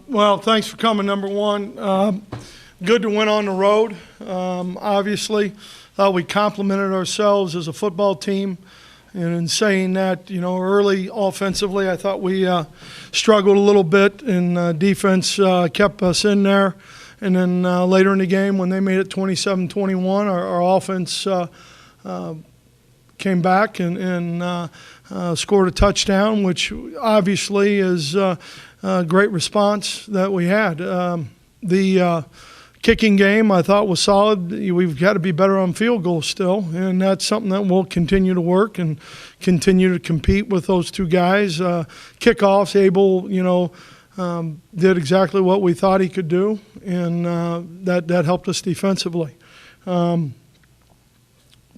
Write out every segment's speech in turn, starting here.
Well, thanks for coming, number one. Good to win on the road. Obviously, thought we complimented ourselves as a football team. And in saying that, early offensively, I thought we struggled a little bit, and defense kept us in there. And then later in the game, when they made it 27-21, our offense came back and scored a touchdown, which obviously is a great response that we had. The kicking game I thought was solid. We've got to be better on field goals still, and that's something that we'll continue to work and continue to compete with those two guys. Kickoffs, Abel, did exactly what we thought he could do, and that helped us defensively.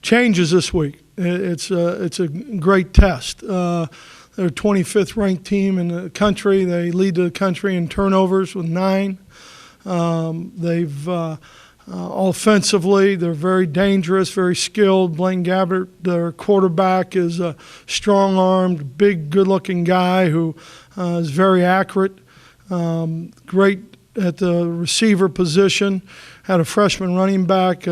Changes this week. It's a great test. They're 25th ranked team in the country. They lead the country in turnovers with 9. They've offensively, they're very dangerous, very skilled. Blaine Gabbert, their quarterback, is a strong-armed, big, good-looking guy who is very accurate. Great at the receiver position. Had a freshman running back,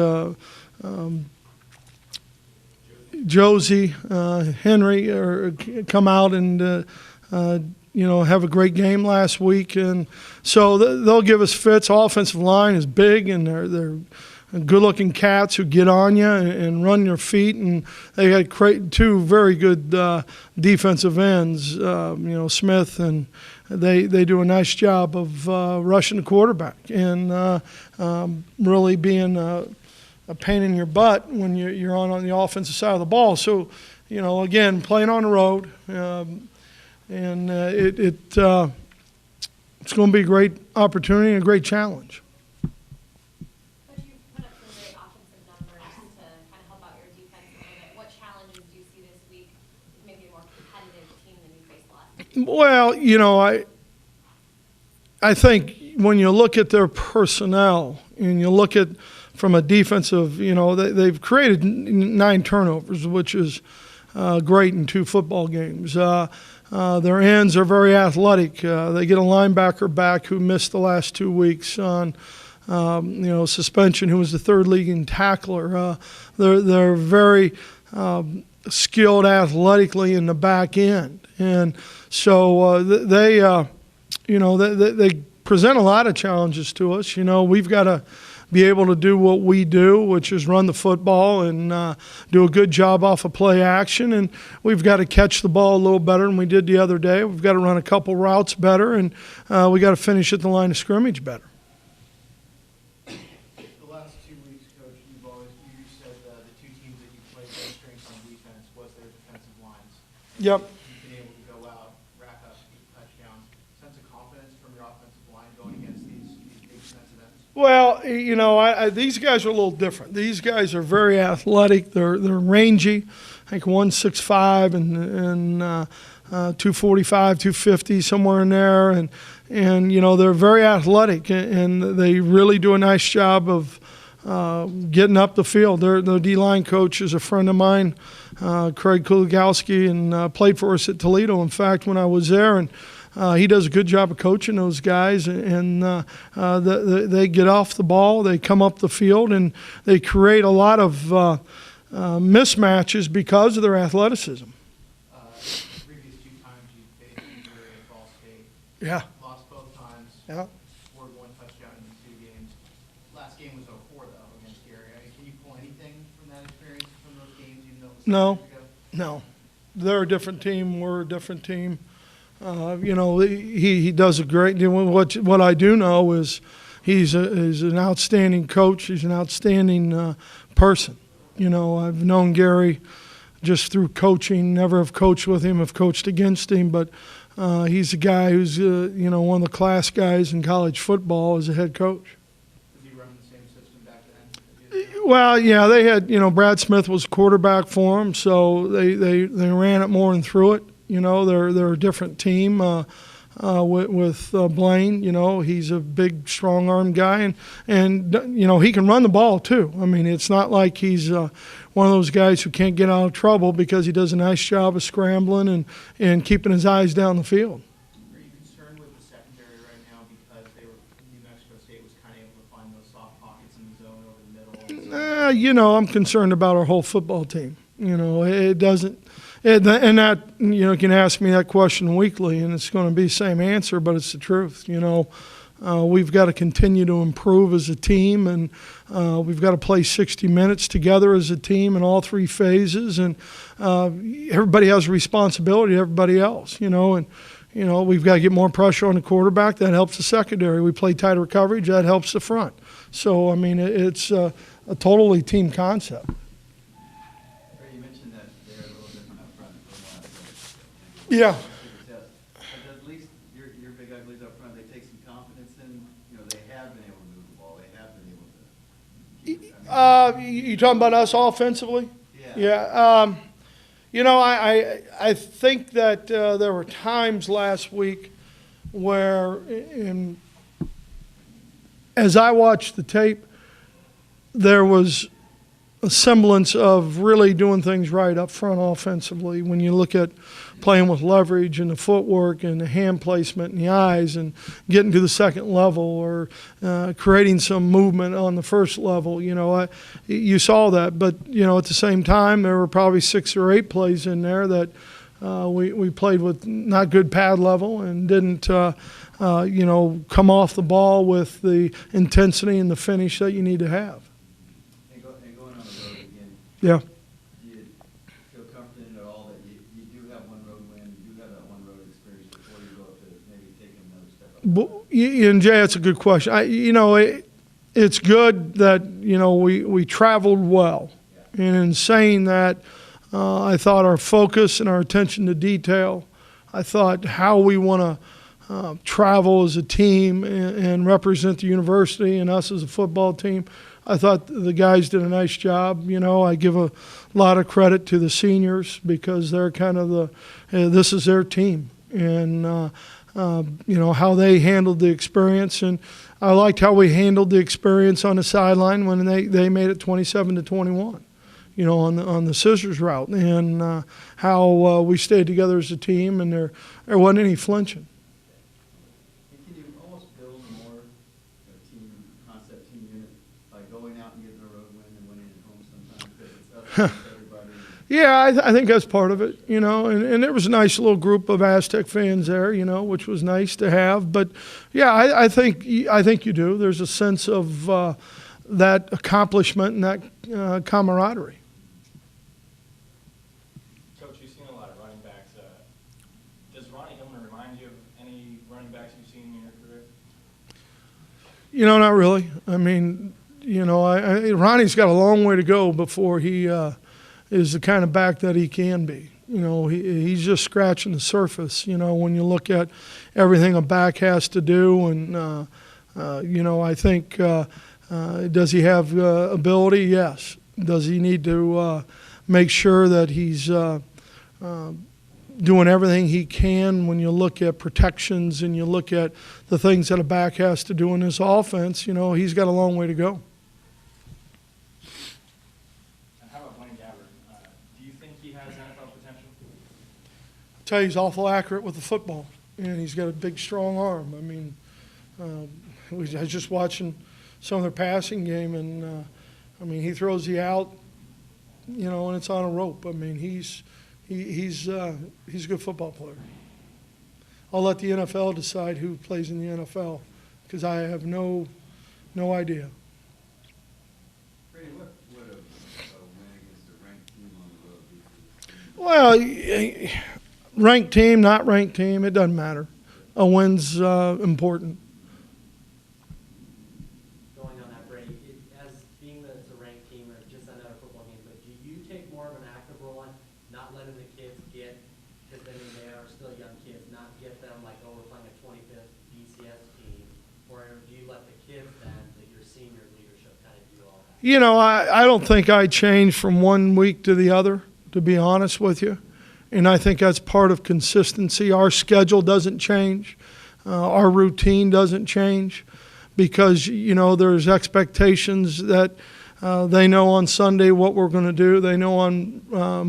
Josie Henry, come out and have a great game last week, and so they'll give us fits. Offensive line is big, and they're good-looking cats who get on you and run your feet, and they had two very good defensive ends, Smith, and they do a nice job of rushing the quarterback and really being a pain in your butt when you're on the offensive side of the ball. So, again, playing on the road. And it's going to be a great opportunity and a great challenge. But you put up some great offensive numbers to kind of help out your defense a little bit. What challenges do you see this week with maybe a more competitive team than you faced last? Well, I think when you look at their personnel and you look at from a defensive, they've created 9 turnovers, which is great in 2 football games. Their ends are very athletic. They get a linebacker back who missed the last 2 weeks on, suspension, who was the 3rd leading tackler. They're very skilled athletically in the back end, and so they present a lot of challenges to us. We've got to be able to do what we do, which is run the football and do a good job off of play action. And we've got to catch the ball a little better than we did the other day. We've got to run a couple routes better, and we got to finish at the line of scrimmage better. The last 2 weeks, Coach, you said the 2 teams that you played their strength on defense was their defensive lines. Yep. You've been able to go out, rack up 8 touchdowns. Sense of confidence from your offensive line going against these big defensive ends? Well, these guys are a little different. These guys are very athletic. They're rangy. I think 165 and 245, 250, somewhere in there. And they're very athletic, and they really do a nice job of getting up the field. Their D-line coach is a friend of mine, Craig Kuligowski, and played for us at Toledo, in fact, when I was there. And he does a good job of coaching those guys, and they get off the ball, they come up the field, and they create a lot of mismatches because of their athleticism. The previous 2 times you faced Missouri at Ball State. Yeah. Lost both times. Yeah. Scored 1 touchdown in the 2 games. Last game was 0-4, though, against Gary. Can you pull anything from that experience, from those games, even though it was 6 years ago? No. They're a different team. We're a different team. He does a great deal. What I do know is he's an outstanding coach. He's an outstanding person. I've known Gary just through coaching. Never have coached with him, have coached against him, but he's a guy who's one of the class guys in college football as a head coach. Was he running the same system back then? Well, yeah, they had Brad Smith was quarterback for him, so they ran it more and threw it. They're a different team with Blaine. He's a big, strong-armed guy, and he can run the ball too. I mean, it's not like he's one of those guys who can't get out of trouble because he does a nice job of scrambling and keeping his eyes down the field. Are you concerned with the secondary right now I'm concerned about our whole football team. It doesn't, and that, you can ask me that question weekly, and it's going to be the same answer, but it's the truth. We've got to continue to improve as a team, and we've got to play 60 minutes together as a team in all three phases, and everybody has a responsibility to everybody else, and we've got to get more pressure on the quarterback. That helps the secondary. We play tighter coverage. That helps the front. So, it's a totally team concept. You mentioned that they're a little different up front from last Yeah. But at least your big uglies up front, they take some confidence in, they have been able to move the ball. They have been able to keep it. You talking about us offensively? Yeah. Yeah. I think that there were times last week where, as I watched the tape, there was a semblance of really doing things right up front offensively. When you look at playing with leverage and the footwork and the hand placement and the eyes and getting to the second level or creating some movement on the first level, you saw that. But, at the same time, there were probably 6 or 8 plays in there that we played with not good pad level and didn't, come off the ball with the intensity and the finish that you need to have. And going on the road again, Yeah. do you feel confident at all that you do have one road win, you do have that one road experience before you go up to maybe taking another step up? And Jay, that's a good question. It's good that, we traveled well. Yeah. And in saying that, I thought our focus and our attention to detail, I thought how we want to travel as a team and represent the university and us as a football team, I thought the guys did a nice job. I give a lot of credit to the seniors because they're kind of this is their team. And, how they handled the experience. And I liked how we handled the experience on the sideline when they made it 27-21. On the scissors route, and how we stayed together as a team, and there wasn't any flinching. And can you almost build a more team concept, team unit by going out and getting a road win and winning at home sometimes because it's up against everybody? Yeah, I think that's part of it, and there was a nice little group of Aztec fans there, which was nice to have. But yeah, I think you do. There's a sense of that accomplishment and that camaraderie. Coach, you've seen a lot of running backs. Does Ronnie Hillman remind you of any running backs you've seen in your career? Not really. Ronnie's got a long way to go before he is the kind of back that he can be. He's just scratching the surface, when you look at everything a back has to do. And, I think, does he have ability? Yes. Does he need to make sure that he's doing everything he can when you look at protections and you look at the things that a back has to do in his offense? He's got a long way to go. And how about Blaine Gabbert? Do you think he has NFL potential? I'll tell you, he's awful accurate with the football, and he's got a big, strong arm. I was just watching some of their passing game, and he throws you out, and it's on a rope. He's a good football player. I'll let the NFL decide who plays in the NFL because I have no idea. Brady, what would a win against a ranked team on the road be for the team? Well, ranked team, not ranked team, it doesn't matter. A win's important. Going on that, Brady, as being that it's a ranked team or just another football game, but do you take more of an active role in not letting the kids get, because they are still young kids, not get them like, oh, we're playing a 25th BCS team, or do you let the kids then, that your senior leadership kind of do all that? I don't think I change from one week to the other, to be honest with you. And I think that's part of consistency. Our schedule doesn't change. Our routine doesn't change because, there's expectations that they know on Sunday what we're going to do. They know on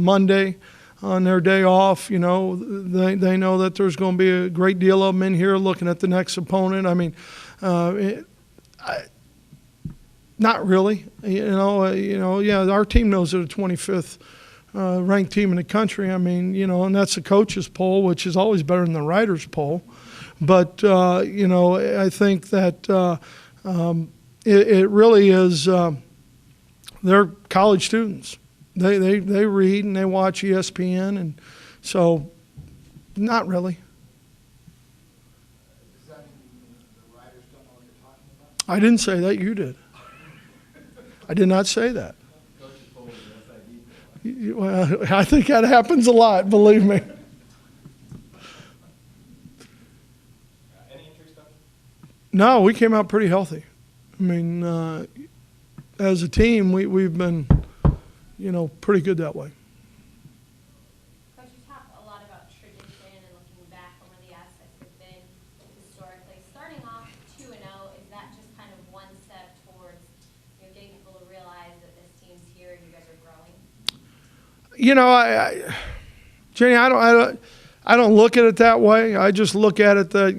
Monday, on their day off, they know that there's going to be a great deal of them in here looking at the next opponent. Not really. Yeah, our team knows they're the 25th ranked team in the country. I mean, and that's the coaches' poll, which is always better than the writers' poll. But, I think that it really is, they're college students. They read and they watch ESPN, and so not really. Does that mean the writers don't know what they're talking about? I didn't say that. You did. I did not say that. Coach's poll is SID. Well, I think that happens a lot, believe me. Any injury stuff? No, we came out pretty healthy. I mean, as a team, we've been, pretty good that way. Coach, you talk a lot about tradition and looking back on where the Aztecs have been historically. Starting off 2-0, is that just kind of one step towards getting people to realize that this team's here and you guys are growing? Jenny, I don't look at it that way. I just look at it that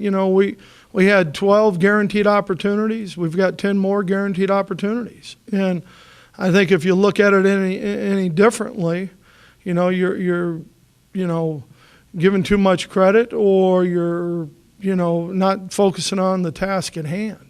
we had 12 guaranteed opportunities. We've got 10 more guaranteed opportunities, and I think if you look at it any differently, you're giving too much credit, or you're not focusing on the task at hand.